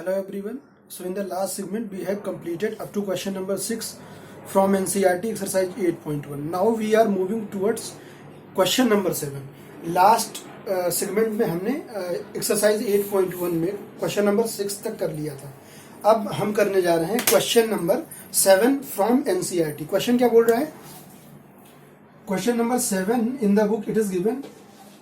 Hello everyone. So in the last segment we have completed up to question number 6 from NCERT exercise 8.1. Now we are moving towards question number 7. Last segment में हमने exercise 8.1 में question number 6 तक कर लिया था. अब हम करने जा रहे हैं question number 7 from NCERT. Question क्या बोल रहा है? Question number 7 in the book it is given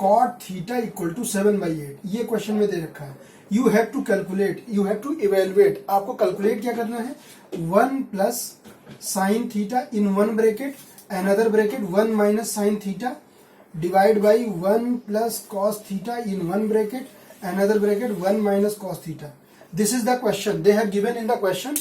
cot theta equal to 7/8. ये question में दे रखा है. You have to calculate, you have to evaluate. आपको calculate क्या करना है? 1 plus sin theta in one bracket, another bracket 1 minus sin theta divide by 1 plus cos theta in one bracket, another bracket 1 minus cos theta. This is the question. They have given in the question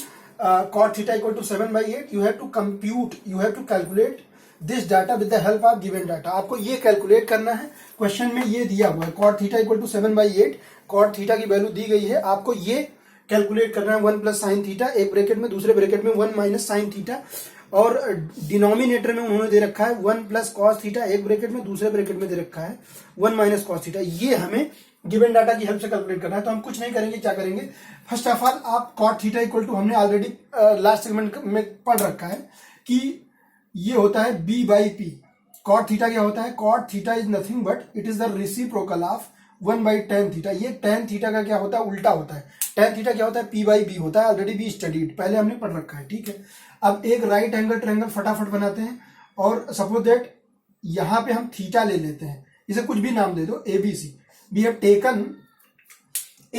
cot theta equal to 7/8. You have to compute, you have to calculate this data with the help of given data. आपको ये calculate करना है. Question में ये दिया हुआ है cot theta equal to 7/8. Cot theta की वैल्यू दी गई है. आपको ये कैलकुलेट करना है 1 प्लस साइन थीटा एक ब्रैकेट में, दूसरे ब्रैकेट में 1 माइनस साइन थीटा, और डिनोमिनेटर में उन्होंने दे रखा है 1 प्लस कॉस थीटा एक ब्रैकेट में, दूसरे ब्रैकेट में दे रखा है 1 माइनस कॉस थीटा. ये हमें गिवन डाटा की हेल्प से कैलकुलेट करना है. तो हम कुछ नहीं करेंगे. क्या करेंगे? फर्स्ट ऑफ ऑल आप कॉट थीटा इक्वल टू, हमने ऑलरेडी लास्ट सेगमेंट में पढ़ रखा है कि ये होता है b by P. Cot theta क्या होता है? Cot theta is nothing but it is the reciprocal of 1 by tan theta. ये टेन थीटा का क्या होता है? उल्टा होता है. टेन थीटा क्या होता है? p बाई बी होता है. ऑलरेडी बी स्टडीड, पहले हमने पढ़ रखा है. ठीक है. अब एक राइट एंगल ट्रायंगल फटाफट बनाते हैं. और सपोज दैट यहां पे हम थीटा ले लेते हैं. इसे कुछ भी नाम दे दो, ABC. We have taken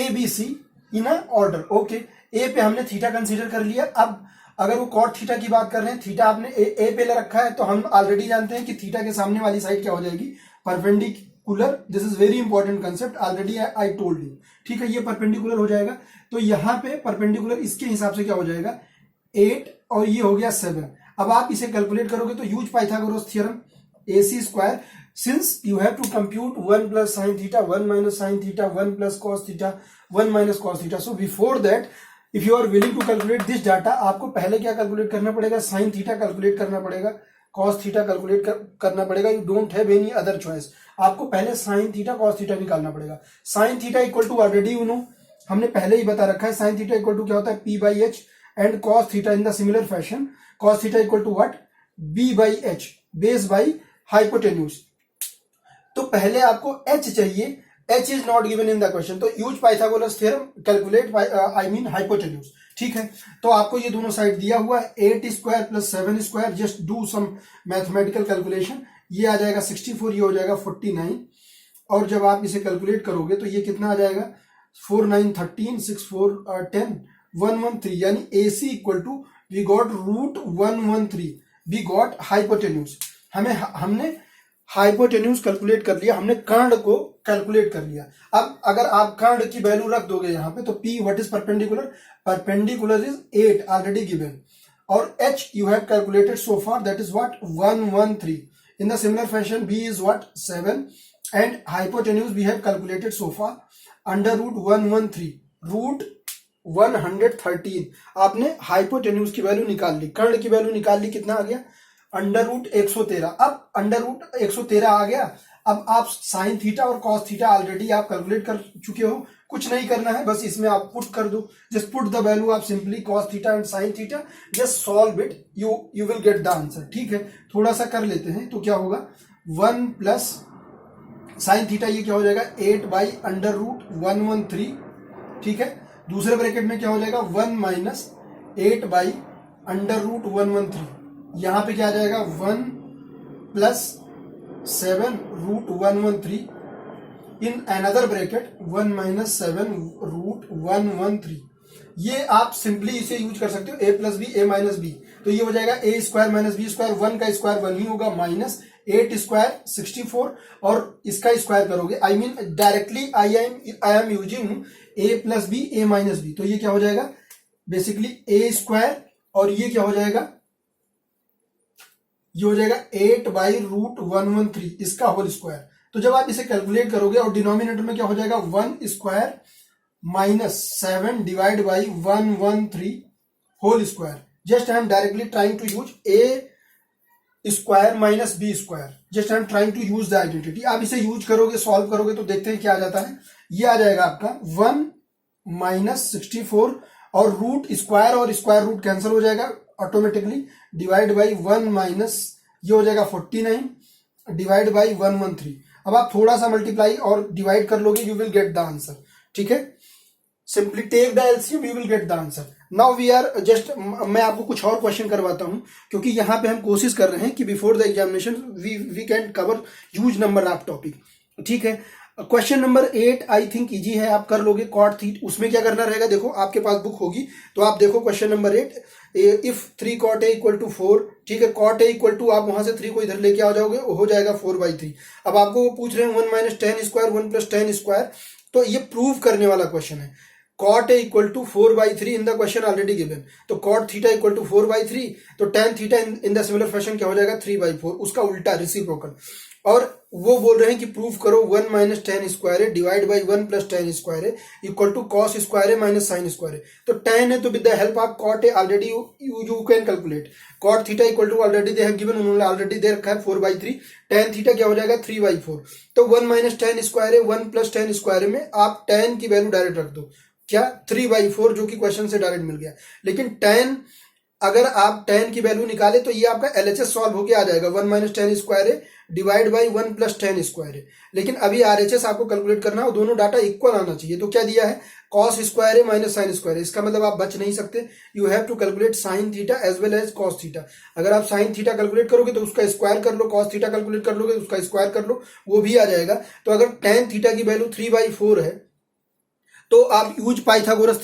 ABC in a order. Okay, A पे हमने थीटा कंसीडर कर लिया. अब अगर वो कॉट थीटा की बात कर रहे हैं, थीटा आपने ए पे ले रखा है, तो हम ऑलरेडी जानते हैं कि थीटा के सामने वाली साइड क्या हो जाएगी? Perpendicular. This is very important concept, already I told you. ठीक है, ये परपेंडिकुलर हो जाएगा. तो यहाँ पे परपेंडिकुलर इसके हिसाब से क्या हो जाएगा? 8 और ये हो गया 7. अब आप इसे कैलकुलेट करोगे तो use Pythagoras theorem, AC square. Since you have to compute 1 plus sine theta, 1 minus sine theta, 1 plus cos theta, 1 minus cos theta. So before that if you are willing to calculate this data, आपको पहले क्या calculate करना पड़ेगा? Sine theta calculate करना पड़ेगा, cos theta calculate करना पड़ेगा. You don't have any other choice. आपको पहले साइन थीटा कॉस थीटा निकालना पड़ेगा. Sine theta equal to already you know, हमने पहले ही बता रखा है. साइन थीटा इक्वल टू क्या होता है? P by H. And cos theta in the similar fashion, cos theta equal to what? B by H, base by hypotenuse. तो पहले आपको h चाहिए. h is not given in the question, तो use Pythagoras theorem, calculate I mean hypotenuse. ठीक है. तो आपको ये दोनों साइड दिया हुआ है 8 square plus 7 square. Just do some mathematical calculation. ये आ जाएगा 64, ये हो जाएगा 49. और जब आप इसे कैलकुलेट करोगे तो ये कितना आ जाएगा? 4 9 13 6 4 10 113. यानी AC equal to we got root 113. We got hypotenuse. हमने हाइपोटेन्यूज कैलकुलेट कर लिया. हमने कर्ण को कैलकुलेट कर लिया. अब अगर आप कर्ण की वैल्यू रख दोगे यहाँ पे, तो P what is perpendicular? Perpendicular is 8 already given. और H you have calculated so far, that is what? 113. In the similar fashion B is what? 7. And hypotenuse we have calculated so far under root 113 root 113. आपने hypotenuse की value निकाल ली, कर्ण की value निकाल ली. कितना आ गया? Under root 113. अब under root 113 आ गया. अब आप साइन थीटा और कॉस थीटा ऑलरेडी आप कैलकुलेट कर चुके हो. कुछ नहीं करना है, बस इसमें आप पुट कर दो. Just put the value of simply cos theta and sine theta. Just solve it, you will get the answer. ठीक है. थोड़ा सा कर लेते हैं. तो क्या होगा? 1 प्लस साइन थीटा, ये क्या हो जाएगा? 8 बाई अंडर रूट 113. ठीक है. दूसरे ब्रैकेट में क्या हो जाएगा? 1 माइनस 8 बाई अंडर रूट 113. यहां पे क्या आ जाएगा? 1 plus 7 root 113 in another bracket 1 minus 7 root 113. ये आप सिंपली इसे यूज कर सकते हो, a plus B, a minus B. तो ये हो जाएगा a square minus B square. 1 का स्क्वायर 1 ही होगा, माइनस 8 स्क्वायर 64. और इसका स्क्वायर करोगे, I mean directly I am using a plus B, a minus B. तो ये क्या हो जाएगा? बेसिकली a स्क्वायर, और ये क्या हो जाएगा? ये हो जाएगा 8 बाई रूट 113, इसका होल स्क्वायर. तो जब आप इसे कैलकुलेट करोगे और डिनोमिनेटर में क्या हो जाएगा? 1 square minus 7 divide by 113 whole square. Just I am directly trying to use a square minus B square. Just I am trying to use the identity. आप इसे यूज करोगे, सॉल्व करोगे तो देखते हैं क्या आ जाता है. ये आ जाएगा आपका 1 -64 और रूट स्क्वायर और स्क्वायर रूट कैंसिल हो जाएगा ऑटोमेटिकली, डिवाइड बाई 1 माइनस ये हो जाएगा 49 डिवाइड बाई 113। अब आप थोड़ा सा मल्टीप्लाई और डिवाइड कर लोगे, you will get the answer. ठीक है, simply take the LCM, you will get the answer. Now we are just, मैं आपको कुछ और क्वेश्चन करवाता हूं, क्योंकि यहां पे हम कोशिश कर रहे हैं कि before the examination we can cover huge number of topic. ठीक है, question number 8 I think easy है, आप कर लोगे। कॉट थीटा, उसमें क्या करना रहेगा, देखो आपके पास बुक होगी तो आप देखो question number 8, if 3 cot a equal to 4, ठीक है, cot a इक्वल टू, आप वहां से 3 को इधर लेके आ जाओगे, वो हो जाएगा 4/3। अब आपको वो पूछ रहे हैं 1 माइनस 10 स्क्वायर 1 प्लस 10 स्क्वायर, तो ये प्रूव करने वाला क्वेश्चन है। cot a equal to 4/3 in the question already given, तो cot थीटा इक्वल टू 4/3, तो tan theta in the similar fashion क्या हो जाएगा 3/4, उसका उल्टा रेसिप्रोकल। और वो बोल रहे हैं कि प्रूफ करो 1 माइनस 10 स्क्वायर है डिवाइड बाई 1 प्लस 10 स्क्वायर है इक्वल टू कॉस स्क्वायर है माइनस साइन स्क्वायर है। तो tan है तो with the help of cot है already you can calculate. cot theta equal to already they have given, उन्होंने already दे रखा है 4/3, tan थीटा क्या हो जाएगा 3/4। तो 1 माइनस 10 स्क्वायर है 1 प्लस 10 स्क्वायर में आप tan की वैल्यू डायरेक्ट रख दो, क्या 3/4, जो कि क्वेश्चन से डायरेक्ट मिल गया। लेकिन tan, अगर आप tan की वैल्यू निकाले तो ये आपका एलएचएस सॉल्व होके आ जाएगा, 1 माइनस 10 स्क्वायर है डिवाइड बाई 1 प्लस 10 स्क्वायर है। लेकिन अभी आरएचएस आपको कैलकुलेट करना है और दोनों डाटा इक्वल आना चाहिए। तो क्या दिया है, कॉस स्क्वायर है माइनस साइन स्क्वायर है, इसका मतलब आप बच नहीं सकते, you have to calculate sine theta as well as cos theta. अगर आप साइन थीटा कैलकुलेट करोगे तो उसका स्क्वायर कर लो, कॉस थीटा कैलकुलेट कर लोगे उसका स्क्वायर कर लो, वो भी आ जाएगा। तो अगर tan थीटा की वैल्यू 3/4 है तो आप यूज पाइथागोरस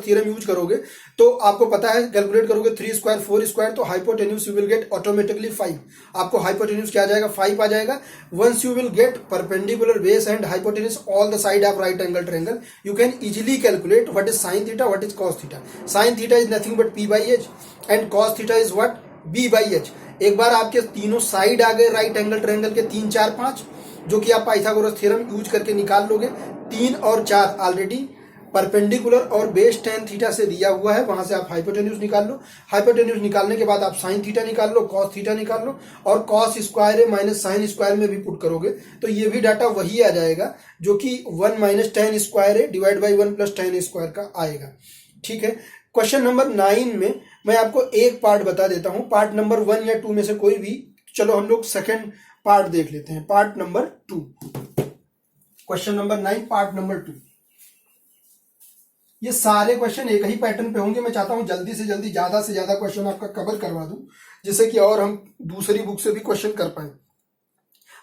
थ्योरम यूज करोगे तो आपको पता है, कैलकुलेट करोगे 3 स्क्वायर 4 स्क्वायर, तो hypotenuse you will get automatically 5। आपको हाइपोटेन्यूज क्या आ जाएगा 5 आ जाएगा। Once you will get perpendicular base and hypotenuse all the side of right angle triangle, you can easily calculate what is sine theta what is cos theta. Sine theta is nothing but p/h and cos theta is what b/h। एक बार आपके तीनों side आ गए right angle triangle के 3 4 5, जो कि आप Pythagoras theorem use करके निकाल लोगे। 3 और 4 ऑलरेडी परपेंडिकुलर और बेस tan थीटा से दिया हुआ है, वहां से आप हाइपोटेन्यूज निकाल लो। हाइपोटेन्यूज निकालने के बाद आप साइन थीटा निकाल लो, कॉस थीटा निकाल लो, और कॉस स्क्वायर है माइनस साइन स्क्वायर में भी पुट करोगे तो ये भी डाटा वही आ जाएगा जो कि 1 माइनस 10 स्क्वायर है डिवाइड बाई 1 प्लस 10 स्क्वायर का आएगा। ठीक है, क्वेश्चन नंबर 9 में मैं आपको एक पार्ट बता देता हूं, पार्ट नंबर 1 या 2 में से कोई भी, चलो हम लोग सेकेंड पार्ट देख लेते हैं, part number 2, question number 9 part number 2। ये सारे क्वेश्चन एक ही पैटर्न पे होंगे, मैं चाहता हूं जल्दी से जल्दी ज्यादा से ज्यादा क्वेश्चन आपका कवर करवा दूं, जिससे कि और हम दूसरी बुक से भी क्वेश्चन कर पाए।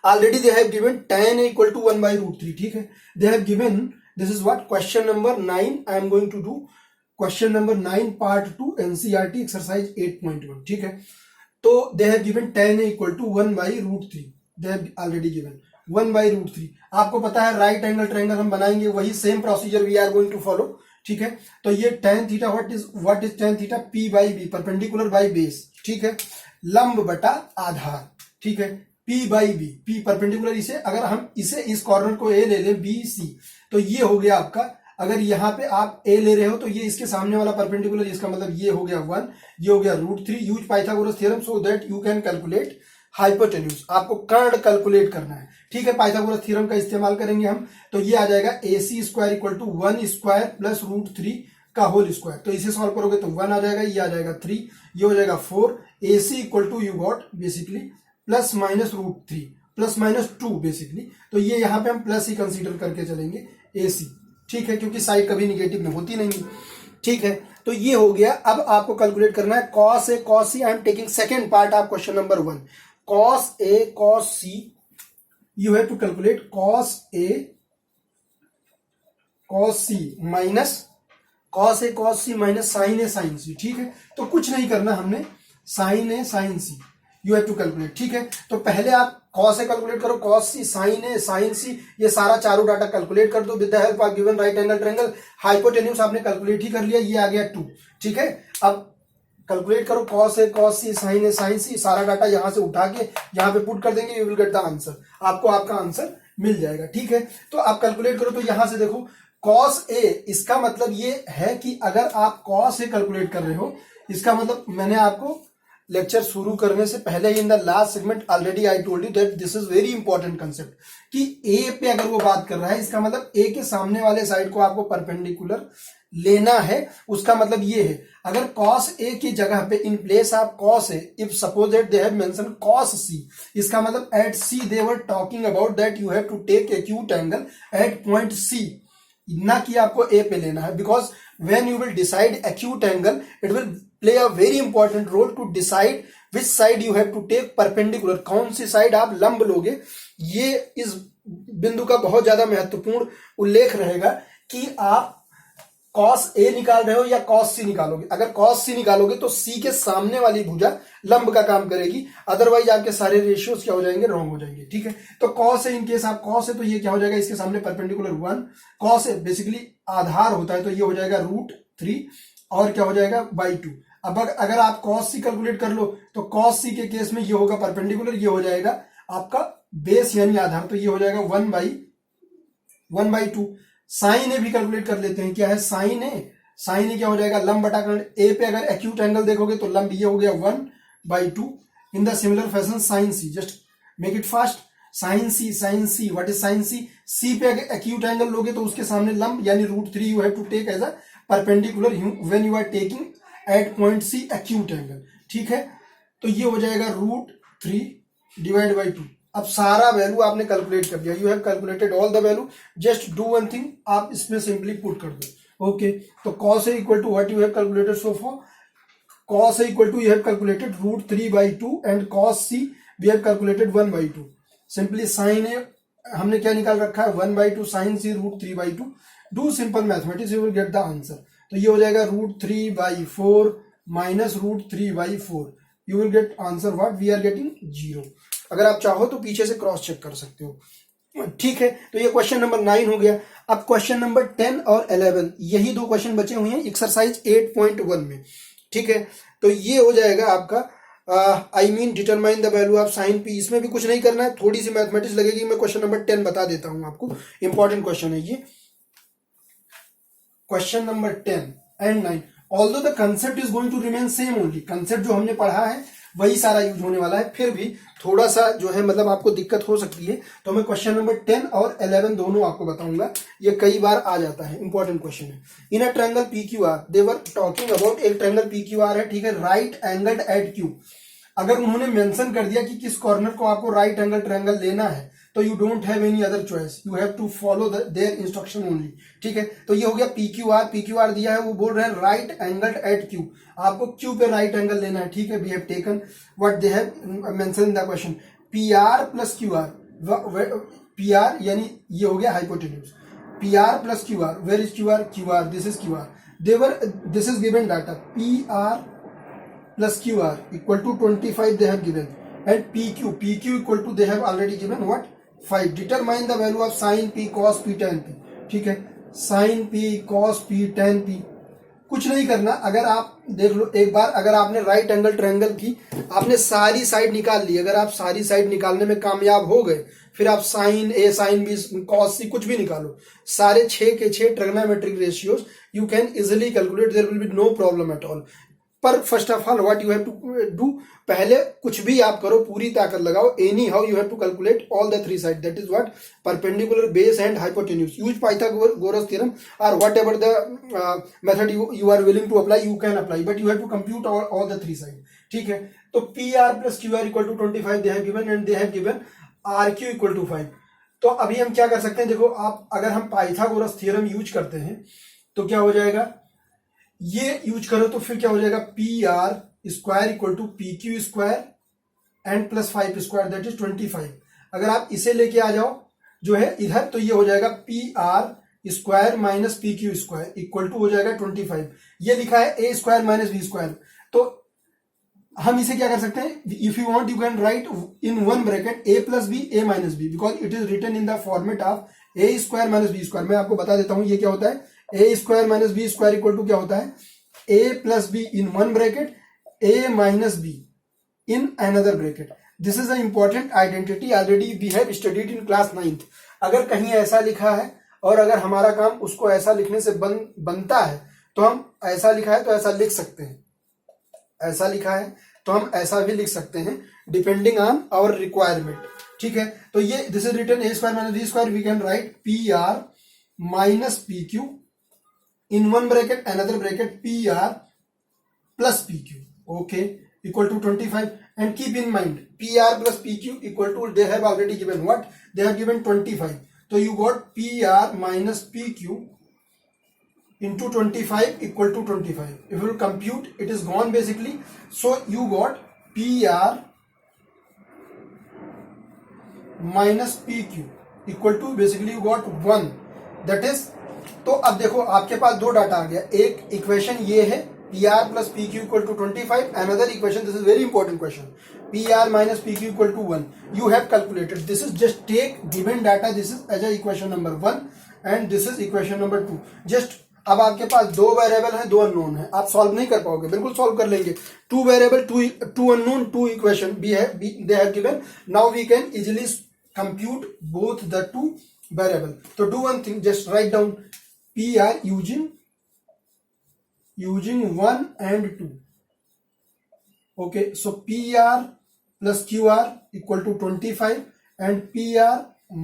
Already they have given tan equal to 1/√3, ठीक है, they have given, this is what question number 9 I am going to do, question number 9 part 2 NCERT exercise 8.1, ठीक है। तो दे have given tan equal to 1/√3, दे हैव ऑलरेडी गिवन 1/√3। आपको पता है राइट एंगल ट्रायंगल हम बनाएंगे, वही same procedure we are going to follow, ठीक है। तो ये tan theta what is tan theta p/b, perpendicular by base, ठीक है, लंब बटा आधार, ठीक है, p/b, p परपेंडिकुलर, इसे अगर हम इसे इस कॉर्नर को a ले लें BC, तो ये हो गया आपका, अगर यहां पे आप a ले रहे हो तो ये इसके सामने वाला परपेंडिकुलर, इसका मतलब ये हो गया 1, ये हो गया √3। Use Pythagoras theorem so that you can calculate hypotenuse, आपको कर्ण कैलकुलेट करना है, ठीक है। पाइथागोरस थ्योरम का इस्तेमाल करेंगे हम, तो ये आ जाएगा AC square equal to 1 square plus √3 का होल स्क्वायर। तो इसे सॉल्व करोगे तो 1 आ जाएगा, ये आ जाएगा 3, ये हो जाएगा 4। AC equal to you got basically plus minus √3 plus minus 2 basically, तो ये यहाँ पे हम प्लस ही कंसीडर करके चलेंगे AC, ठीक है, क्योंकि साइड कभी निगेटिव में होती नहीं, ठीक है। तो ये हो गया। अब आपको कैलकुलेट करना है cos A cos C, I am taking second part of question number 1, cos A cos C, you have to calculate cos A cos C minus cos A cos C minus sin A sin C, ठीक है। तो कुछ नहीं करना हमने, sin A sin C you have to calculate, ठीक है। तो पहले आप cos A कैलकुलेट करो, cos C sin A sin C, ये सारा चारों डाटा कैलकुलेट कर दो with the help of given right angle triangle. Hypotenuse आपने कैलकुलेट ही कर लिया, ये आ गया 2, ठीक है। अब कैलकुलेट करो cos A cos C sin A sin C, सारा डाटा यहां से उठा के यहां पे पुट कर देंगे, you will get the answer, आपको आपका आंसर मिल जाएगा, ठीक है। तो आप कैलकुलेट करो, तो यहां से देखो cos A, इसका मतलब ये है कि अगर आप cos A कैलकुलेट कर रहे हो, इसका मतलब मैंने आपको लेक्चर शुरू करने से पहले ही in the last segment already I told you that this is very important concept कि ए पे अगर वो बात कर रहा है, इसका मतलब ए के सामने वाले साइड को आपको परपेंडिकुलर लेना है। उसका मतलब ये है, अगर cos a की जगह पे इन प्लेस आप cos a, if suppose that they have mention cos c, इसका मतलब at c they were talking about that you have to take acute angle at point c, ना कि आपको a पे लेना है। Because when you will decide acute angle, it will play a very important role to decide which side you have to take perpendicular, कौन सी side आप लंब लोगे। ये इस बिंदु का बहुत ज्यादा महत्वपूर्ण उल्लेख रहेगा कि आप cos a निकाल रहे हो या cos c निकालोगे। अगर cos c निकालोगे तो c के सामने वाली भुजा लंब का काम करेगी, अदरवाइज आपके सारे रेशियोज क्या हो जाएंगे, रॉन्ग हो जाएंगे। ठीक है, तो cos a, इन केस आप cos है तो ये क्या हो जाएगा, इसके सामने परपेंडिकुलर 1, cos a बेसिकली आधार होता है तो ये हो जाएगा √3 और क्या हो जाएगा /2। अब अगर आप cos c कैलकुलेट कर लो तो cos c के केस में ये होगा परपेंडिकुलर, ये हो जाएगा आपका बेस यानी आधार, तो ये हो जाएगा 1/2। साइन ए भी कैलकुलेट कर लेते हैं, क्या है साइन ए क्या हो जाएगा, लंब बटा कर्ण। ए पे अगर एक्यूट एंगल देखोगे तो लंब ये हो गया 1/2। In the similar fashion sine C, just make it fast, sine C what is sine C, C पे अगर एक्यूट एंगल लोगे तो उसके सामने लंब यानी √3 you have to take as a perpendicular when you are taking at point C acute angle. ठीक है, तो ये हो जाएगा √3/2। अब सारा वैल्यू आपने कैलकुलेट कर दिया, you have calculated all the value, just do one thing, आप इसमें सिंपली पुट कर दो। ओके, तो cos a equal to what you have calculated so far, cos a equal to you have calculated √3/2 and cos c we have calculated 1/2। Simply sine a हमने क्या निकाल रखा है 1/2, sine c √3/2। Do simple mathematics, you will get the answer. तो ये हो जाएगा √3/4 minus √3/4, you will get answer what, we are getting 0। अगर आप चाहो तो पीछे से क्रॉस चेक कर सकते हो। ठीक है, तो ये क्वेश्चन नंबर 9 हो गया। अब क्वेश्चन नंबर 10 और 11, यही दो क्वेश्चन बचे हुए हैं एक्सरसाइज 8.1 में। ठीक है, तो ये हो जाएगा आपका I mean determine the value of sine P. इसमें भी कुछ नहीं करना है, थोड़ी सी मैथमेटिक्स लगेगी। मैं क्वेश्चन नंबर 10 बता देता हूं आपको, इंपॉर्टेंट क्वेश्चन है ये। Question number 10 and 9, although the concept is going to remain same only, concept जो हमने पढ़ा है वही सारा यूज होने वाला है, फिर भी थोड़ा सा जो है मतलब आपको दिक्कत हो सकती है। तो मैं क्वेश्चन नंबर 10 और 11 दोनों आपको बताऊंगा, ये कई बार आ जाता है, इंपॉर्टेंट क्वेश्चन है। In a triangle PQR, they were talking about, एक ट्रायंगल PQR है, ठीक है, राइट एंगल्ड एट Q। अगर उन्होंने मेंशन कर दिया कि किस कॉर्नर को आपको राइट एंगल ट्रायंगल लेना है, तो you don't have any other choice, you have to follow their instruction only. ठीक है, तो ये हो गया PQR दिया है, वो बोल रहे हैं राइट एंगल्ड एट Q, आपको Q पे राइट एंगल लेना है। ठीक है, we have taken what they have mention in the question, PR plus QR, PR यानी ये हो गया hypotenuse, PR plus QR, where is QR, this is QR, this is given data, PR plus QR equal to 25 they have given, and PQ equal to they have already given what 5. Determine the value of sin P cos P tan P। ठीक है, sin P cos P tan P, कुछ नहीं करना। अगर आप देख लो एक बार, अगर आपने राइट एंगल ट्रायंगल की, आपने सारी साइड निकाल ली, अगर आप सारी साइड निकालने में कामयाब हो गए, फिर आप sine A sine B cos C कुछ भी निकालो, सारे 6 के 6 trigonometric ratios you can easily calculate, there will be no problem at all. पर first of all what you have to do, पहले कुछ भी आप करो, पूरी ताकत लगाओ, anyhow you have to calculate all the 3 side, that is what perpendicular, base and hypotenuse. Use Pythagoras theorem और whatever the method you are willing to apply, you can apply, but you have to compute all the 3 side। ठीक है, तो PR plus QR equal to 25 they have given, and they have given RQ equal to 5। तो अभी हम क्या कर सकते हैं, देखो आप, अगर हम पाइथागोरस थ्योरम यूज करते हैं तो क्या हो जाएगा, ये यूज करो तो फिर क्या हो जाएगा, PR square equal to PQ square and plus 5 square, that is 25। अगर आप इसे लेके आ जाओ जो है इधर, तो ये हो जाएगा PR square minus PQ square equal to हो जाएगा 25। ये लिखा है A square minus B square, तो हम इसे क्या कर सकते हैं, if you want you can write in one bracket A plus B A minus B, because it is written in the format of A square minus B square. मैं आपको बता देता हूं ये क्या होता है, A square minus B square equal to क्या होता है, A plus B in one bracket, A minus B in another bracket. This is a important identity, already we have studied in class 9th। अगर कहीं ऐसा लिखा है और अगर हमारा काम उसको ऐसा लिखने से बनता है, तो हम ऐसा लिखा है तो ऐसा लिख सकते हैं, ऐसा लिखा है तो हम ऐसा भी लिख सकते हैं डिपेंडिंग ऑन आवर रिक्वायरमेंट, ठीक है। तो ये this is written A square minus B square, we can write P R minus P Q in one bracket another bracket PR plus PQ, okay, equal to 25. And keep in mind PR plus PQ equal to, they have already given what, they have given 25, so you got PR minus PQ into 25 equal to 25. If you compute, it is gone basically, so you got PR minus PQ equal to basically you got 1, that is, तो अब देखो आपके पास दो data आ गया, एक equation ये है P R plus P Q equal to 25, another equation, this is very important question, P R minus P Q equal to 1. You have calculated, this is just take given data, this is as a equation number 1 and this is equation number 2. जस्ट अब आपके पास दो variable है, दो unknown है, आप solve नहीं कर पाओगे, बिल्कुल सॉल्व कर लेंगे. Two variable, two unknown, two equation be है, they have given. Now we can easily compute both the two variable. तो do one thing, just write down PR using 1 and 2. Okay, so PR plus QR equal to 25 and PR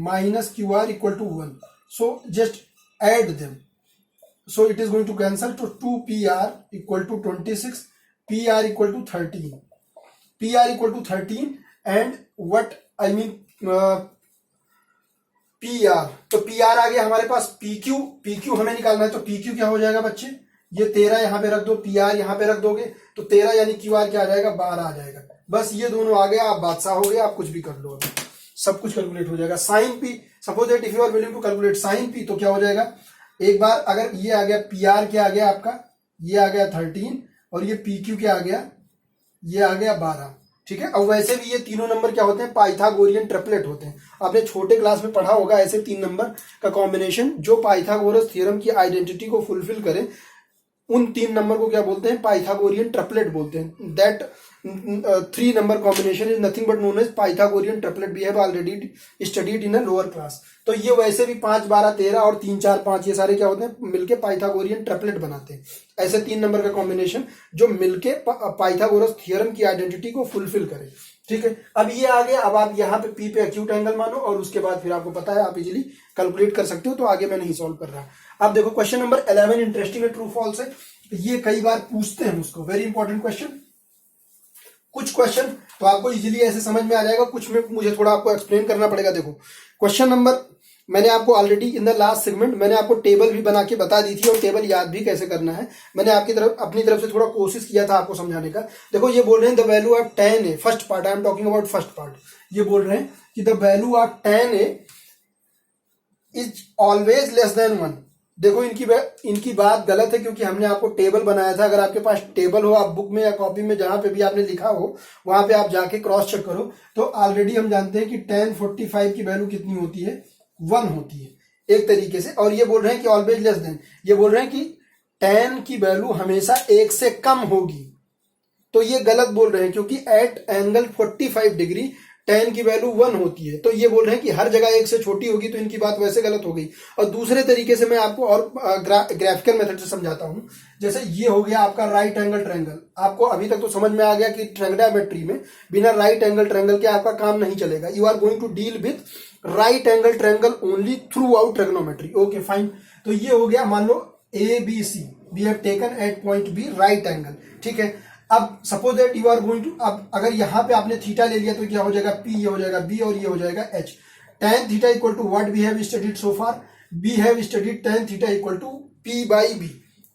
minus QR equal to 1. So just add them. So it is going to cancel to 2PR equal to 26, PR equal to 13. PR equal to 13 and what I mean PR, तो PR आ गया हमारे पास. PQ हमें निकालना है, तो PQ क्या हो जाएगा बच्चे, ये 13 यहां पे रख दो, PR यहां पे रख दोगे तो 13 यानी QR क्या आ जाएगा, 12 आ जाएगा. बस ये दोनों आ गया, आप बादशाह हो गए, आप कुछ भी कर लो, अभी सब कुछ कैलकुलेट हो जाएगा. Sine P, suppose that if you are willing to calculate sine P, तो क्या हो जाएगा, एक बार अगर ये आ गया PR क्या आ गया आपका, ये आ गया 13 और ये PQ क्या आ गया, ये आ गया 12, ठीक है. अब वैसे भी ये तीनों नंबर क्या होते हैं, पाइथागोरियन ट्रिपलेट होते हैं. आपने छोटे क्लास में पढ़ा होगा ऐसे तीन नंबर का कॉम्बिनेशन जो पाइथागोरस थ्योरम की आइडेंटिटी को फुलफिल करे, उन तीन नंबर को क्या बोलते हैं, पाइथागोरियन ट्रिपलेट बोलते हैं. That 3 number combination is nothing but known as Pythagorean triplet. We have already studied in a lower class. तो ये वैसे भी 5 12 13 और 3 4 5 ये सारे क्या होते हैं, मिलके पाइथागोरियन ट्रिपलेट बनाते हैं. ऐसे 3 नंबर का कॉम्बिनेशन जो मिलके पाइथागोरस थ्योरम की आइडेंटिटी को फुलफिल करे, ठीक है. अब ये आ गया, अब आप यहाँ पे पी पे एक्यूट एंगल मानो और उसके बाद फिर आपको पता है आप इजीली कैलकुलेट कर सकते हो. तो आगे मैं नहीं सॉल्व कर रहा. अब देखो क्वेश्चन नंबर 11 इंटरेस्टिंग है, ट्रू फॉल्स है. ये कई बार पूछते हैं उसको, वेरी इंपॉर्टेंट क्वेश्चन. कुछ क्वेश्चन तो आपको इजीली ऐसे समझ में आ जाएगा, कुछ में मुझे थोड़ा आपको एक्सप्लेन करना पड़ेगा. देखो क्वेश्चन नंबर, मैंने आपको already in the last segment मैंने आपको टेबल भी बना के बता दी थी और टेबल याद भी कैसे करना है. मैंने अपनी तरफ से थोड़ा कोशिश किया था आपको समझाने का. देखो ये बोल रहे हैं the value of tan A, first part, I am talking about first part. ये बोल रहे हैं कि the value of tan A is always less than 1. देखो इनकी बात गलत है क्योंकि हमने आपको टेबल बनाया था. अगर आपके पास टेबल हो, आप बुक में या कॉपी में जहां पे भी आपने लिखा हो वहां पे आप जाके क्रॉस चेक करो. तो ऑलरेडी हम जानते हैं कि tan 45 की वैल्यू कितनी होती है, 1 होती है एक तरीके से. और ये बोल रहे हैं कि ऑलवेज लेस देन, ये बोल रहे हैं कि tan की वैल्यू हमेशा 1 से कम होगी. तो ये गलत बोल रहे हैं क्योंकि एट एंगल 45 डिग्री tan की वैल्यू 1 होती है. तो ये बोल रहे हैं कि हर जगह 1 से छोटी होगी, तो इनकी बात वैसे गलत हो गई. और दूसरे तरीके से मैं आपको और ग्राफिकल मेथड से समझाता हूं. जैसे ये हो गया आपका राइट एंगल ट्रायंगल. आपको अभी तक तो समझ में आ गया कि ट्रायंगोमेट्री में बिना राइट एंगल ट्रायंगल के आपका काम नहीं चलेगा. You are going to deal with right angle triangle only throughout trigonometry. Okay fine. तो ये हो गया, मान लो ABC, we have taken at point B right angle, ठीक है. अब suppose that you are going to, अब अगर यहां पे आपने थीटा ले लिया तो क्या हो जाएगा, P, ये हो जाएगा B और ये हो जाएगा H. tan theta equal to what we have studied so far, we have studied tan theta equal to P by B,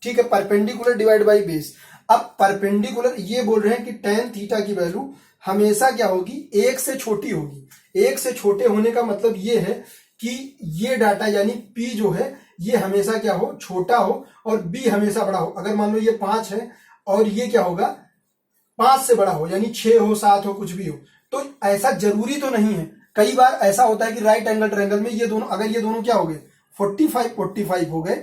ठीक है. Perpendicular divide by base. अब परपेंडिकुलर ये बोल रहे हैं कि tan थीटा की वैल्यू हमेशा क्या होगी, 1 से छोटी होगी. 1 से छोटे होने का मतलब ये है कि ये डाटा यानी P जो है ये हमेशा क्या हो, छोटा हो और B हमेशा बड़ा हो. अगर मान लो ये 5 है और ये क्या होगा, 5 से बड़ा हो, यानी 6 हो 7 हो कुछ भी हो. तो ऐसा जरूरी तो नहीं है. कई बार ऐसा होता है कि राइट एंगल ट्रायंगल में ये दोनों, अगर ये दोनों क्या हो गए 45 हो गए,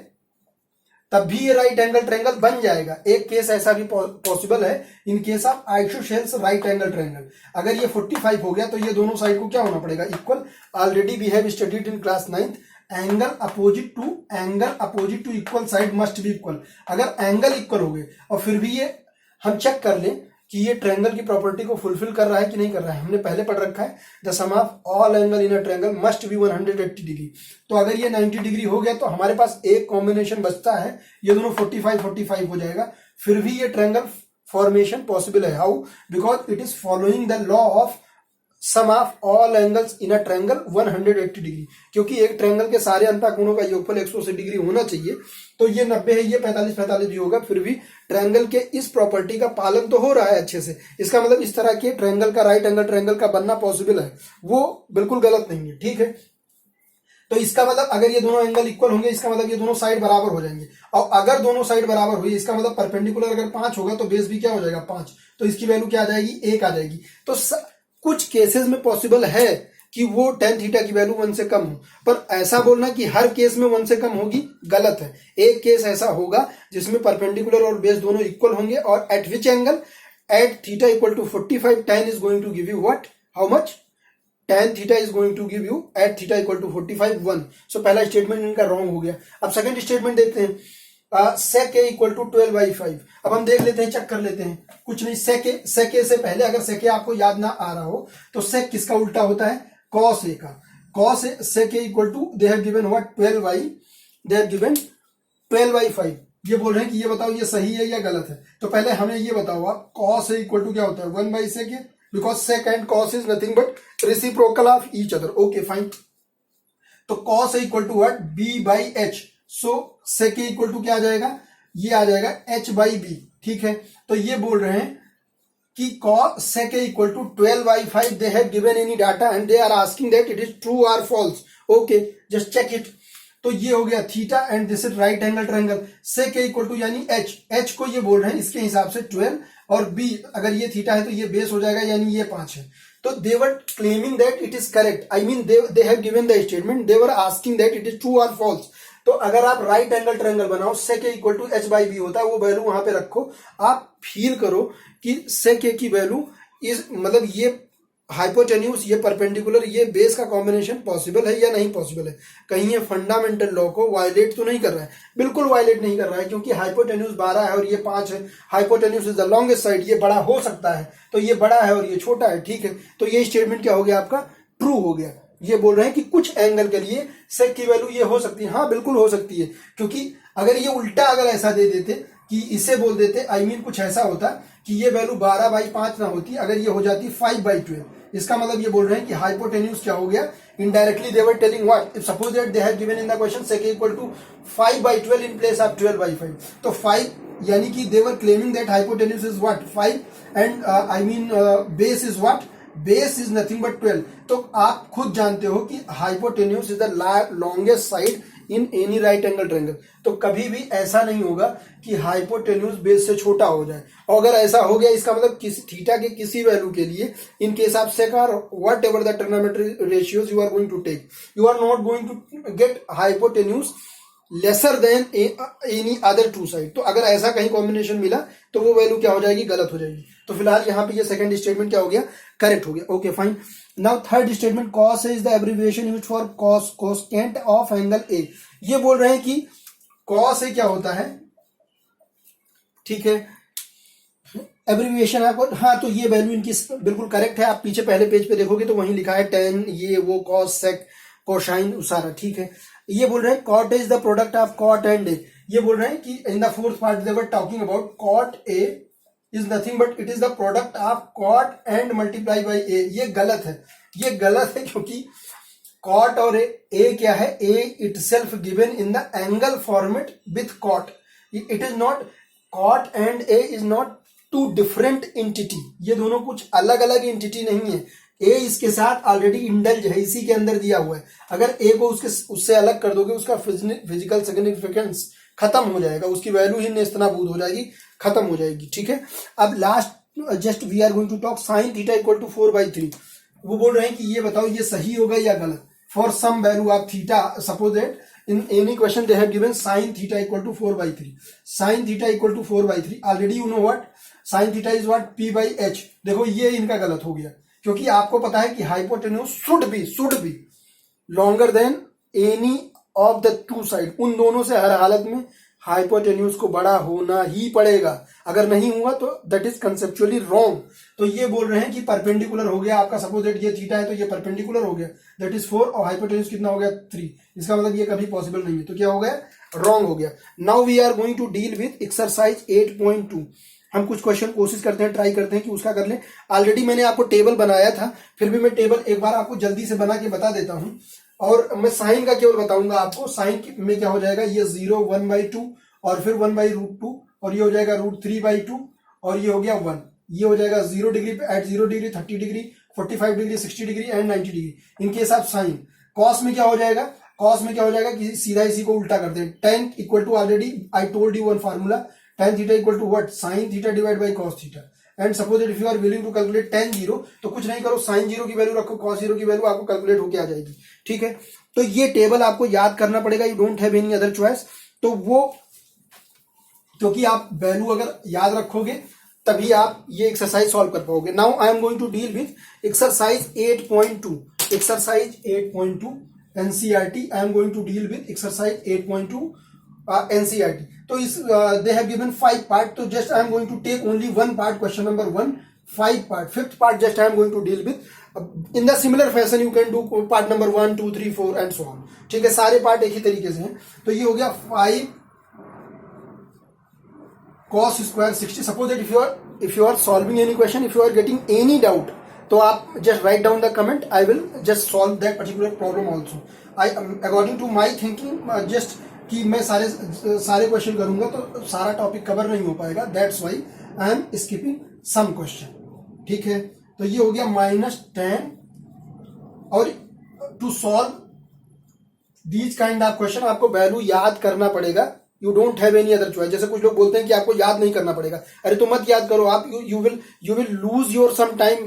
तब भी ये राइट एंगल ट्रायंगल बन जाएगा. एक केस ऐसा भी पॉसिबल है in case of isosceles right angle triangle. अगर ये 45 हो गया तो ये दोनों साइड को क्या होना पड़ेगा, equal. Already we have studied in class 9th, angle opposite to equal side must be equal. अगर एंगल इक्वल हो गए और फिर भी ये हम चेक कर लें कि ये ट्रायंगल की प्रॉपर्टी को फुलफिल कर रहा है कि नहीं कर रहा है। हमने पहले पढ़ रखा है the sum of all angle in a triangle must be 180 degree. तो अगर ये 90 डिग्री हो गया तो हमारे पास एक कॉम्बिनेशन बचता है, ये दोनों 45-45 हो जाएगा, फिर भी ये ट्रायंगल फॉर्मेशन पॉसिबल है। How? Because it is following the law of sum of all angles in a triangle 180 degree, क्योंकि एक ट्रायंगल के सारे अंतःकोणों का योगफल 180 डिग्री होना चाहिए। तो ये 90 है, ये 45-45 भी होगा, फिर भी ट्रायंगल के इस प्रॉपर्टी का पालन तो हो रहा है अच्छे से। इसका मतलब इस तरह के ट्रायंगल का राइट एंगल ट्रायंगल का बनना पॉसिबल है, वो बिल्कुल गलत नहीं है। ठीक है, तो इसका मतलब अगर ये दोनों एंगल इक्वल होंगे, इसका मतलब ये दोनों साइड बराबर हो जाएंगे। और अगर दोनों साइड बराबर हुई, इसका मतलब परपेंडिकुलर अगर 5 होगा तो बेस भी क्या हो जाएगा 5, तो इसकी वैल्यू क्या आ जाएगी 1 आ जाएगी। तो कुछ केसेस में पॉसिबल है कि वो tan थीटा की वैल्यू 1 से कम हो, पर ऐसा बोलना कि हर केस में 1 से कम होगी गलत है। एक केस ऐसा होगा जिसमें परपेंडिकुलर और बेस दोनों इक्वल होंगे, और at which angle, at theta equal to 45 tan is going to give you what, how much, tan theta is going to give you at theta equal to 45 1। So पहला statement इनका wrong हो गया। अब second statement देखते हैं, sec a equal to 12/5। अब हम देख लेते हैं, चेक कर लेते हैं। कुछ नहीं, sec a से पहले अगर sec a आपको याद ना आ रहा हो तो sec किसका उल्टा होता है, cos a का। cos a sec a equal to they have given what 12/5। ये बोल रहे हैं कि ये बताओ ये सही है या गलत है। तो पहले हमें ये बताओ आप, cos a इक्वल टू क्या होता है 1/sec a, because sec and cos is nothing but reciprocal of each other. Okay fine, तो cos a equal to what b/h। So sec a equal to क्या आ जाएगा, ये आ जाएगा h/b। ठीक है, तो ये बोल रहे हैं कि cos sec a equal to 12/5। They have given any data and they are asking that it is true और false. Okay, just check it. तो ये हो गया theta and this is right angle triangle. sec a equal to यानी h को ये बोल रहे हैं इसके हिसाब से 12, और b अगर ये थीटा है तो ये बेस हो जाएगा, यानी ये 5 है। तो they were claiming that it is correct, I mean they have given the statement, they were asking that it is true और फॉल्स। तो अगर आप राइट एंगल ट्रायंगल बनाओ, sec a equal to h/b होता है, वो वैल्यू वहां पे रखो। आप फील करो कि sec a की वैल्यू इस मतलब ये हाइपोटेन्यूज, ये परपेंडिकुलर, ये बेस का कॉम्बिनेशन पॉसिबल है या नहीं पॉसिबल है। कहीं ये फंडामेंटल लॉ को वायलेट तो नहीं कर रहा है, बिल्कुल वायलेट नहीं कर रहा है, क्योंकि हाइपोटेन्यूज 12 है और ये 5 है। Hypotenuse is the longest side, ये बड़ा हो सकता है, तो ये बड़ा है और ये छोटा है। ठीक है, तो ये स्टेटमेंट क्या हो गया आपका, ट्रू हो गया। ये बोल रहे हैं कि कुछ एंगल के लिए sec की वैल्यू ये हो सकती है। हाँ बिल्कुल हो सकती है, क्योंकि अगर ये उल्टा अगर ऐसा दे देते कि इसे बोल देते, आई मीन कुछ ऐसा होता कि ये वैल्यू 12/5 ना होती, अगर ये हो जाती 5/12, इसका मतलब ये बोल रहे हैं कि हाइपोटेन्यूज क्या हो गया, indirectly they were telling what, if suppose that they have given in the question sec equal to 5/12 in place of 12/5। तो 5 यानी कि they were claiming that hypotenuse is what 5 and I mean base is what, base is nothing but 12। तो आप खुद जानते हो कि hypotenuse is the longest side in any right angle triangle. तो कभी भी ऐसा नहीं होगा कि हाइपोटेन्यूज बेस से छोटा हो जाए, और अगर ऐसा हो गया इसका मतलब किसी थीटा के किसी वैल्यू के लिए in case of sec or whatever the trigonometric ratios you are going to take, you are not going to get hypotenuse lesser than any other two side. तो अगर ऐसा कहीं कॉम्बिनेशन मिला तो वो वैल्यू क्या हो जाएगी, गलत हो जाएगी। तो फिलहाल यहाँ पे ये सेकंड स्टेटमेंट क्या हो गया, करेक्ट हो गया। Okay fine, now third statement, cos is the abbreviation used for cosecant of angle A. ये बोल रहे हैं कि cos क्या होता है, ठीक है, एब्रिविएशन आपको, हाँ तो ये वैल्यू इनकी बिल्कुल करेक्ट है। आप पीछे पहले पेज पे देखोगे तो वहीं लिखा है tan, ये वो cos sec कोसाइन सारा, ठीक है। ये बोल रहे हैं cot is the product of cot and a। ये बोल रहे हैं कि in the fourth part they were talking about cot a is nothing but it is the product of cot and multiply by a। ये गलत है, ये गलत है, क्योंकि cot और a क्या है, a itself given in the angle format with cot, it is not, cot and a is not two different entity। ये दोनों कुछ अलग अलग एंटिटी नहीं है। ए इसके साथ ऑलरेडी इंडल्ज है, इसी के अंदर दिया हुआ है। अगर ए को उससे अलग कर दोगे, उसका फिजिकल सिग्निफिकेंस खत्म हो जाएगा, उसकी वैल्यू ही नेस्तनाबूद हो जाएगी, खत्म हो जाएगी। ठीक है, अब last just we are going to talk sin theta equal to 4/3। वो बोल रहे हैं कि ये बताओ ये सही होगा या गलत। For some value of theta, suppose that in any question they have given sin theta equal to 4/3, sin theta equal to 4/3, already you know what sin theta is what p/h। देखो ये इनका गलत हो गया, क्योंकि आपको पता है कि hypotenuse should be longer than any of the two side. उन दोनों से हर हालत में हाइपोटेन्यूज को बड़ा होना ही पड़ेगा, अगर नहीं हुआ तो दैट इज कंसेप्चुअली रॉन्ग। तो ये बोल रहे हैं कि परपेंडिकुलर हो गया आपका, सपोज दैट ये थीटा है तो ये परपेंडिकुलर हो गया, दैट इज 4 और हाइपोटेन्यूज कितना हो गया 3, इसका मतलब ये कभी पॉसिबल नहीं है, तो क्या हो गया, रॉन्ग हो गया। Now we are going to deal with exercise 8.2। हम कुछ क्वेश्चन कोशिश करते हैं, ट्राई करते हैं कि उसका कर लें। ऑलरेडी मैंने आपको टेबल बनाया था, फिर भी मैं टेबल एक बार आपको जल्दी से बना के बता देता हूं, और मैं साइन का केवल बताऊंगा आपको। साइन में क्या हो जाएगा, ये 0 1/2 और फिर 1/√2 और ये हो जाएगा √3/2 और ये हो गया 1। ये हो जाएगा 0 डिग्री पे at 0 degree, 30 degree, 45 degree, 60 degree and 90 degree, इनके हिसाब साइन। कॉस में क्या हो जाएगा, कॉस में क्या हो जाएगा कि सीधा इसी को उल्टा करते हैं। tan equal to already I told you one formula, tan theta equal to what, sin theta divide by cos theta. And suppose if you are willing to calculate tan 0, तो कुछ नहीं करो, sin 0 की वैल्यू रखो, cos 0 की value आपको calculate होके आ जाएगी। ठीक है, तो ये टेबल आपको याद करना पड़ेगा, you don't have any other choice. तो वो क्योंकि आप वैल्यू अगर याद रखोगे तभी आप ये एक्सरसाइज सॉल्व कर पाओगे। Now I am going to deal with exercise 8.2। Exercise 8.2 NCERT, I am going to deal with exercise 8.2 NCERT. तो इस दे हैव गिवन 5 पार्ट, तो just I am going to take only 1 part, question number 1, 5 part, 5th part just I am going to deal with. In the similar fashion you can do part number 1 2 3 4 and so on. ठीक है, सारे part एक ही तरीके से हैं। तो ये हो गया 5 cos square 60। Suppose that if you are solving any question, if you are getting any doubt, तो आप just write down the comment, I will just solve that particular problem also. I according to my thinking, just कि मैं सारे question करूंगा तो सारा topic cover नहीं हो पाएगा, that's why I am skipping some question. ठीक है, तो ये हो गया -10। और to solve these kind of question आपको वैल्यू याद करना पड़ेगा, you don't have any other choice. जैसे कुछ लोग बोलते हैं कि आपको याद नहीं करना पड़ेगा, अरे तो मत याद करो आप, you will lose your some time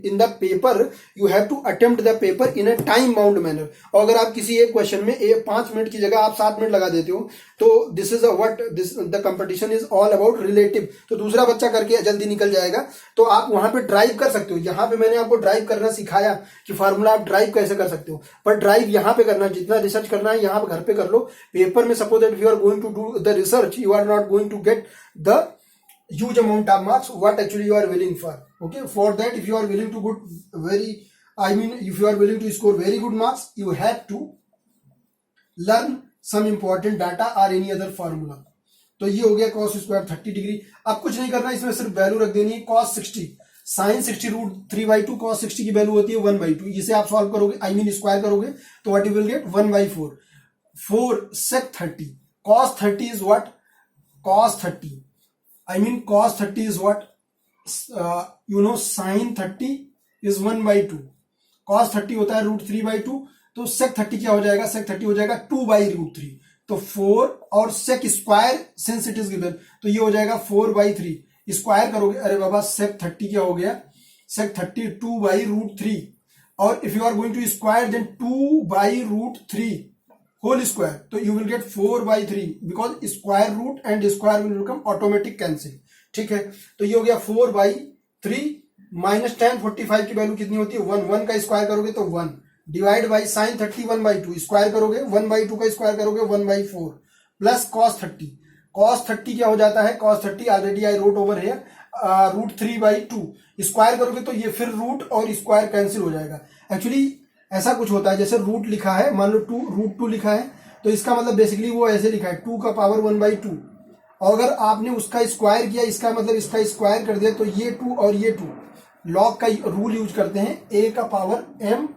in the paper, you have to attempt the paper in a time bound manner. और अगर आप किसी एक क्वेश्चन में 5 मिनट की जगह आप 7 मिनट लगा देते हो, तो this is what this the competition is all about relative. तो दूसरा बच्चा करके जल्दी निकल जाएगा, तो आप वहां पे ड्राइव कर सकते हो। यहाँ पे मैंने आपको ड्राइव करना सिखाया कि फार्मूला आप ड्राइव कैसे कर सकते हो, पर ड्राइव यहाँ पे करना, जितना रिसर्च करना है यहाँ पे घर पे कर लो। पेपर में suppose that you are going to do the research, you are not going to get the huge amount of marks what actually you are willing for. Okay, for that if you are willing to if you are willing to score very good marks, you have to learn some important data or any other formula. तो ये हो गया cos square 30 degree. अब कुछ नहीं करना, इसमें सिर्फ वैल्यू रख देनी है cos 60, sin 60 √3/2, cos 60 की वैल्यू होती है 1/2। इसे आप सॉल्व करोगे, आई मीन स्क्वायर करोगे, तो what you will gate 1/4। 4 sec 30, cos 30 is what? Cos 30. I mean cos 30 is what? Sin 30 is 1/2. Cos 30 होता है √3/2, तो sec 30 क्या हो जाएगा? Sec 30 हो जाएगा 2/√3। तो 4 और sec square since it is given, तो ये हो जाएगा 4/3। स्क्वायर करोगे, अरे बाबा sec 30 क्या हो गया? Sec 30 2/√3। और if you are going to square then 2/√3 whole square, तो you will get 4/3 because square root and square will become automatic cancel. ठीक है, तो ये हो गया 4/3 -10 45 की वैल्यू कितनी होती है 1, 1 का स्क्वायर करोगे तो 1 डिवाइड बाई sin 30 1/2, स्क्वायर करोगे 1/2 का स्क्वायर करोगे 1/4 प्लस cos 30। cos 30 क्या हो जाता है? cos 30 already I wrote over है √3/2, स्क्वायर करोगे तो ये फिर रूट और स्क्वायर कैंसिल हो जाएगा। एक्चुअली ऐसा कुछ होता है, जैसे रूट लिखा है, मान लो √2 लिखा है, तो इसका मतलब बेसिकली वो ऐसे लिखा है 2 का पावर 1/2, और अगर आपने उसका स्क्वायर किया, इसका मतलब इसका स्क्वायर कर दिया, तो ये 2 और ये 2 लॉग का रूल यूज करते हैं, a का पावर m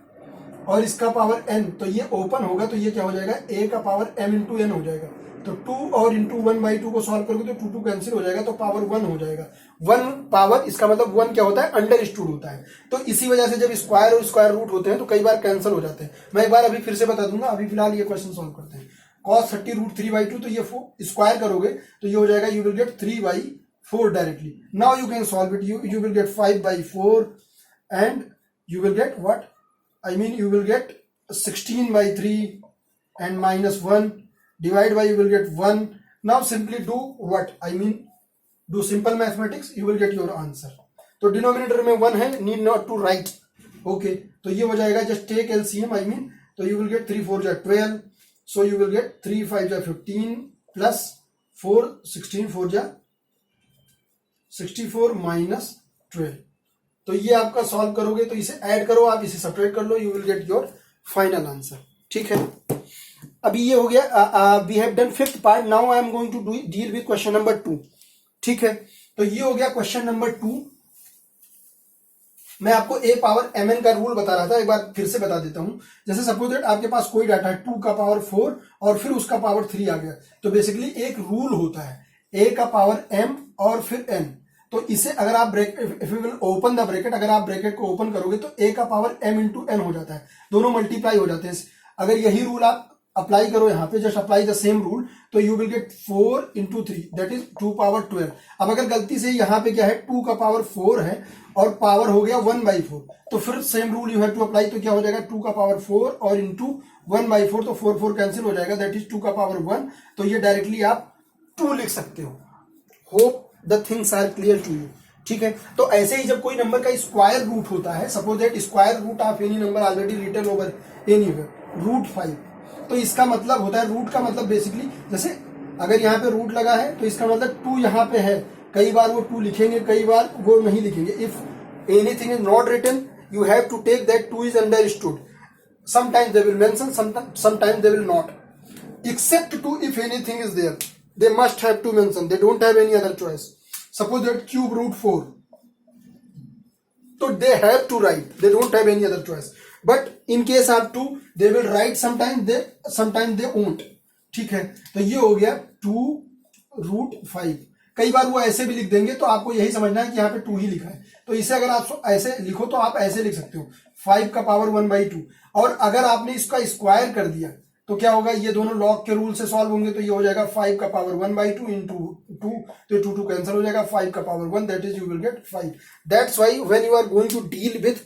और इसका पावर n, तो ये ओपन होगा, तो ये क्या हो जाएगा a का पावर m इंटू n हो जाएगा। तो 2 और इंटू 1/2 को सॉल्व करोगे तो 2 कैंसिल हो जाएगा, तो पावर 1 हो जाएगा। 1 पावर, इसका मतलब 1 क्या होता है? अंडरस्टूड होता है। तो इसी वजह से जब स्क्वायर और स्क्वायर रूट होते हैं तो कई बार कैंसिल हो जाते हैं। मैं एक बार अभी फिर से बता दूंगा, अभी फिलहाल ये क्वेश्चन सॉल्व करते हैं। cos 30 √3/2, तो ये स्क्वायर करोगे तो ये हो जाएगा, you will gate 3/4 directly. Now you can solve it, you will gate 5/4 and you will get what, I mean you will gate 16/3 and -1 divide by you will get 1. Now simply do what? I mean do simple mathematics, you will get your answer. तो denominator में 1 है, need not to write. Okay, तो ये हो जाएगा, just take LCM, I mean, तो you will get 3 4 12, so you will get 3 5 15 plus 4 16 4 जा 64 minus 12। तो ये आपका सॉल्व करोगे तो इसे ऐड करो, आप इसे सब्ट्रैक्ट कर लो, you will get your final answer. ठीक है, अभी ये हो गया, we have done fifth part. Now I am going to deal with question number 2। ठीक है, तो ये हो गया क्वेश्चन नंबर 2। मैं आपको a पावर mn का रूल बता रहा था, एक बार फिर से बता देता हूं। जैसे सपोज दैट आपके पास कोई डाटा है 2 का पावर 4 और फिर उसका पावर 3 आ गया, तो बेसिकली एक रूल होता है a का पावर m और फिर n। तो इसे अगर आप if you will open the bracket, अगर आप ब्रैकेट को ओपन करोगे तो a का पावर m इंटू n हो जाता है, दोनों मल्टीप्लाई हो जाते हैं। अगर यही रूल आप अप्लाई करो यहाँ पे, just apply the same rule, तो you will get 4 into 3 that is 2 power 12। अब अगर गलती से यहाँ पे क्या है 2 का पावर 4 है और पावर हो गया 1/4, तो फिर same rule you have to apply. तो क्या हो जाएगा 2 का पावर 4 और इंटू 1/4, तो 4 4 कैंसिल हो जाएगा, दैट इज 2 का पावर 1। तो ये डायरेक्टली आप 2 लिख सकते हो। Hope the things are clear to you. ठीक है, तो ऐसे ही जब कोई नंबर का स्क्वायर रूट होता है, suppose that square root of any number already written over anywhere root 5, तो इसका मतलब होता है, रूट का मतलब बेसिकली जैसे अगर यहाँ पे रूट लगा है तो इसका मतलब 2 यहाँ पे है, कई बार वो 2 लिखेंगे, कई बार वो नहीं लिखेंगे। If anything is not written you have to take that 2 is understood. Sometimes they will mention, sometimes they will not, except 2 if anything is there they must have to mention, they don't have any other choice. Suppose that cube root 4, so they have to write, they don't have any other choice, but in case of 2 they will write, sometimes they won't. ठीक है, तो ये हो गया 2 root 5। कई बार वो ऐसे भी लिख देंगे, तो आपको यही समझना है कि यहाँ पे 2 ही लिखा है, तो इसे अगर आप ऐसे लिखो तो आप ऐसे लिख सकते हो 5 का पावर 1/2। और अगर आपने इसका स्क्वायर कर दिया तो क्या होगा, ये दोनों लॉग के रूल से सॉल्व होंगे, तो ये हो जाएगा 5 का पावर 1/2 इंटू 2, तो 2 कैंसिल हो जाएगा, 5 का power 1 that is you will get 5। That's why when you are going to deal with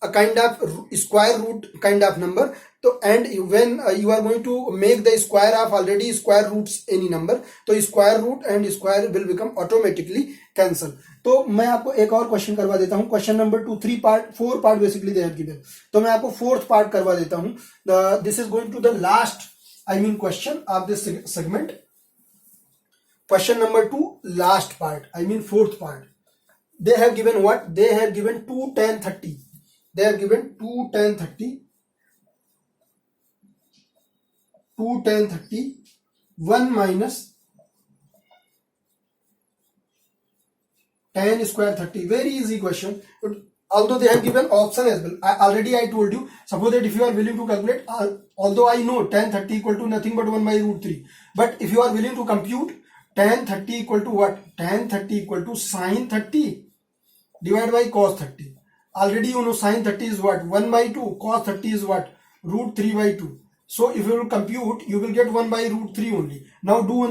a kind of square root kind of number, तो and when you are going to make the square of already square roots any number, तो square root and square will become automatically cancel। तो मैं आपको एक और question करवा देता हूं, question number 2, 3 part 4 part basically they have given, तो मैं आपको 4th पार्ट करवा देता हूं। This is going to the last question of this segment. Question number 2 last part, 4th part. they have given what, they have given 2 10 30, they have given 2 10 30, 2 10 30, 1 minus 10 square 30. Very easy question, but although they have given option as well. Already I told you, suppose that if you are willing to calculate, although I know 10 30 equal to nothing but 1 by root 3, but if you are willing to compute 10 30 equal to what, 10 30 equal to sin 30 divided by cos 30. Already you know sin 30 is what, 1 by 2, cos 30 is what, root 3 by 2. So if you will compute, you will get 1 by root 3 only. Now do one